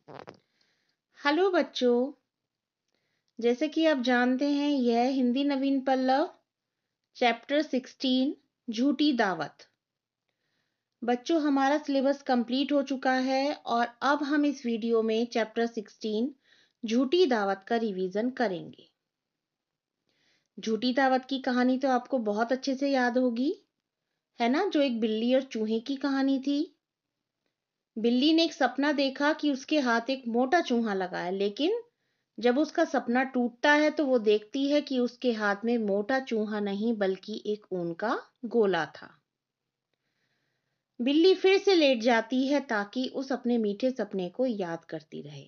Hello बच्चों, जैसे कि आप जानते हैं यह हिंदी नवीन पल्लव चैप्टर 16 झूठी दावत। बच्चों, हमारा सिलेबस कंप्लीट हो चुका है और अब हम इस वीडियो में चैप्टर 16 झूठी दावत का रिवीजन करेंगे। झूठी दावत की कहानी तो आपको बहुत अच्छे से याद होगी, है ना? जो एक बिल्ली और चूहे की कहानी थी। बिल्ली ने एक सपना देखा कि उसके हाथ एक मोटा चूहा लगा है, लेकिन जब उसका सपना टूटता है तो वो देखती है कि उसके हाथ में मोटा चूहा नहीं बल्कि एक ऊन का गोला था। बिल्ली फिर से लेट जाती है ताकि उस अपने मीठे सपने को याद करती रहे।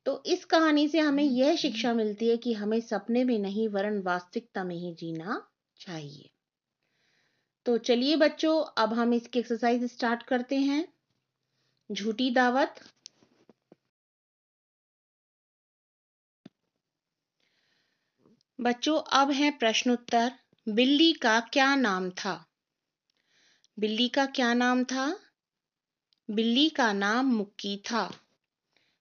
तो इस कहानी से हमें यह शिक्षा मिलती है कि हमें सपने में नहीं वरन वास्तविकता में ही जीना चाहिए। तो चलिए बच्चों, अब हम इसकी एक्सरसाइज स्टार्ट करते हैं। झूठी दावत। बच्चों, अब है प्रश्न उत्तर। बिल्ली का क्या नाम था? बिल्ली का क्या नाम था? बिल्ली का नाम मुक्की था।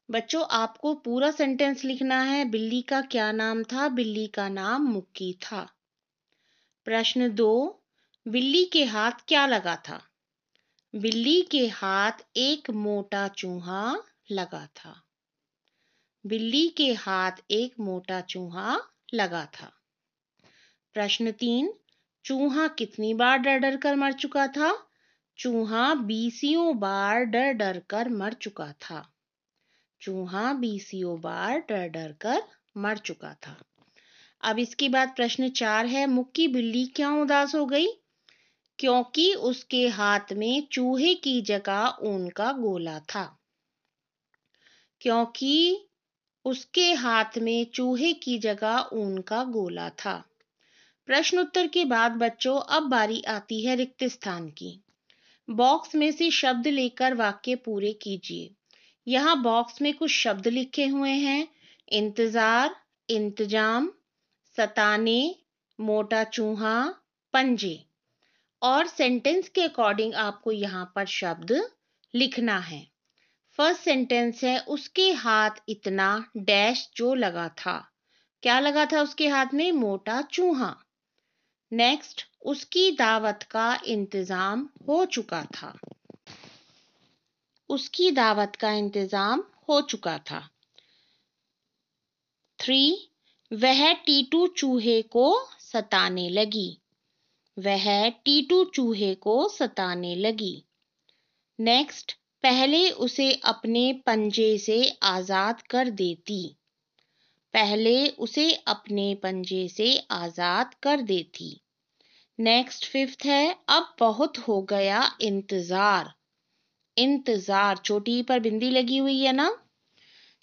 बच्चों, आपको पूरा सेंटेंस लिखना है। बिल्ली का क्या नाम था? बिल्ली का नाम मुक्की था। प्रश्न 2, बिल्ली के हाथ क्या लगा था? बिल्ली के हाथ एक मोटा चूहा लगा था। बिल्ली के हाथ एक मोटा चूहा लगा था। प्रश्न 3, चूहा कितनी बार डर डर कर मर चुका था? चूहा 20 बार डर डर कर मर चुका था। चूहा 20 बार डर डर कर मर चुका था। अब इसके बाद प्रश्न 4 है, मुक्की बिल्ली क्यों उदास हो गई? क्योंकि उसके हाथ में चूहे की जगह ऊन का गोला था। क्योंकि उसके हाथ में चूहे की जगह ऊन का गोला था। प्रश्न उत्तर के बाद बच्चों अब बारी आती है रिक्त स्थान की। बॉक्स में से शब्द लेकर वाक्य पूरे कीजिए। यहाँ बॉक्स में कुछ शब्द लिखे हुए हैं: इंतजार, इंतजाम, सताने, मोटा चूहा, पंजे। और सेंटेंस के अकॉर्डिंग आपको यहाँ पर शब्द लिखना है। फर्स्ट सेंटेंस है, उसके हाथ इतना डैश जो लगा था। क्या लगा था उसके हाथ में? मोटा चूहा। नेक्स्ट, उसकी दावत का इंतजाम हो चुका था। उसकी दावत का इंतजाम हो चुका था। 3, वह टीटू चूहे को सताने लगी। वह टीटू चूहे को सताने लगी। नेक्स्ट, पहले उसे अपने पंजे से आजाद कर देती। पहले उसे अपने पंजे से आजाद कर देती। नेक्स्ट, फिफ्थ है, अब बहुत हो गया इंतजार। इंतजार, चोटी पर बिंदी लगी हुई है ना?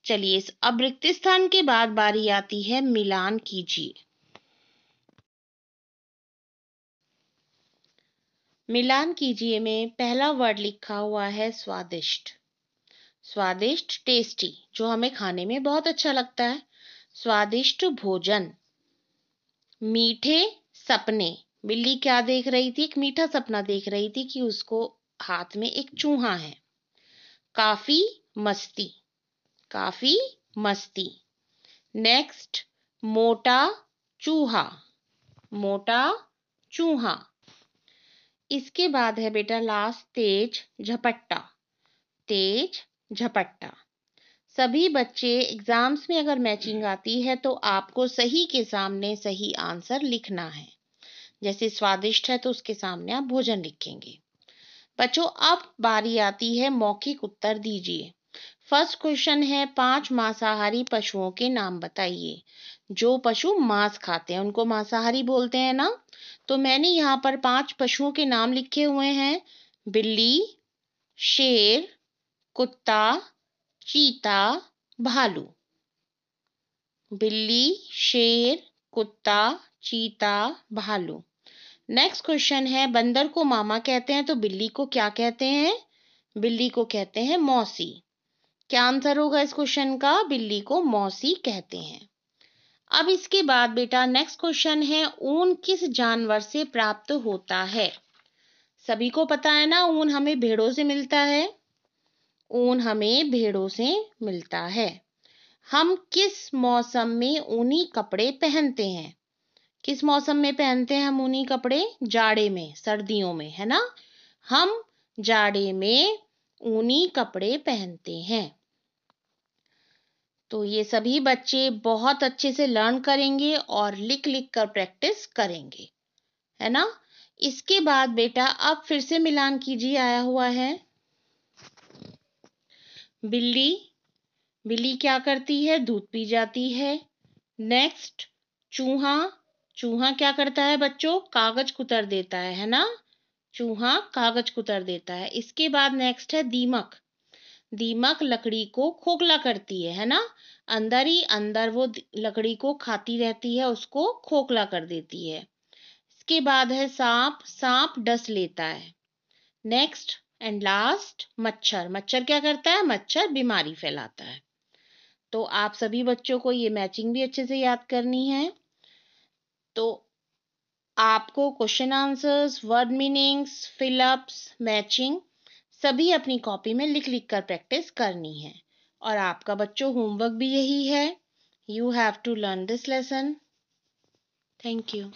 चलिए, इस अब रिक्त स्थान के बाद बारी आती है मिलान कीजिए। मिलान कीजिए में पहला वर्ड लिखा हुआ है स्वादिष्ट। स्वादिष्ट, टेस्टी, जो हमें खाने में बहुत अच्छा लगता है। स्वादिष्ट भोजन। मीठे सपने। बिल्ली क्या देख रही थी? एक मीठा सपना देख रही थी कि उसको हाथ में एक चूहा है। काफी मस्ती। काफी मस्ती। नेक्स्ट, मोटा चूहा। मोटा चूहा। इसके बाद है बेटा लास्ट, तेज झपट्टा। तेज झपट्टा। सभी बच्चे एग्जाम्स में अगर मैचिंग आती है तो आपको सही के सामने सही आंसर लिखना है। जैसे स्वादिष्ट है तो उसके सामने आप भोजन लिखेंगे। बच्चों, अब बारी आती है मौखिक उत्तर दीजिए। फर्स्ट क्वेश्चन है, 5 मांसाहारी पशुओं के नाम बताइए। जो पशु मांस खाते हैं उनको मांसाहारी बोलते हैं ना? तो मैंने यहाँ पर 5 पशुओं के नाम लिखे हुए हैं: बिल्ली, शेर, कुत्ता, चीता, भालू। बिल्ली, शेर, कुत्ता, चीता, भालू। नेक्स्ट क्वेश्चन है, बंदर को मामा कहते हैं तो बिल्ली को क्या कहते हैं? बिल्ली को कहते हैं मौसी। क्या आंसर होगा इस क्वेश्चन का? बिल्ली को मौसी कहते हैं। अब इसके बाद बेटा नेक्स्ट क्वेश्चन है, ऊन किस जानवर से प्राप्त होता है? सभी को पता है ना, ऊन हमें भेड़ों से मिलता है। ऊन हमें भेड़ों से मिलता है। हम किस मौसम में ऊनी कपड़े पहनते हैं? किस मौसम में पहनते हैं हम ऊनी कपड़े? जाड़े में, सर्दियों में, है ना? हम जाड़े में ऊनी कपड़े पहनते हैं। तो ये सभी बच्चे बहुत अच्छे से लर्न करेंगे और लिख लिख कर प्रैक्टिस करेंगे, है ना? इसके बाद बेटा अब फिर से मिलान कीजिए, आया हुआ है। बिल्ली, बिल्ली क्या करती है? दूध पी जाती है। नेक्स्ट, चूहा, चूहा क्या करता है बच्चों? कागज कुतर देता है ना? चूहा कागज कुतर देता है। इसके बाद नेक्स्ट है दीमक। दीमक लकड़ी को खोखला करती है ना? अंदर ही अंदर वो लकड़ी को खाती रहती है, उसको खोखला कर देती है। इसके बाद है सांप, सांप डस लेता है। नेक्स्ट एंड लास्ट मच्छर, मच्छर क्या करता है? मच्छर बीमारी फैलाता है। तो आप सभी बच्चों को ये मैचिंग भी अच्छे से याद करनी है। तो आपको question answers, word meanings, fill-ups, matching सभी अपनी कॉपी में लिख लिख कर प्रैक्टिस करनी है। और आपका बच्चों होमवर्क भी यही है। You have to learn this lesson. Thank you.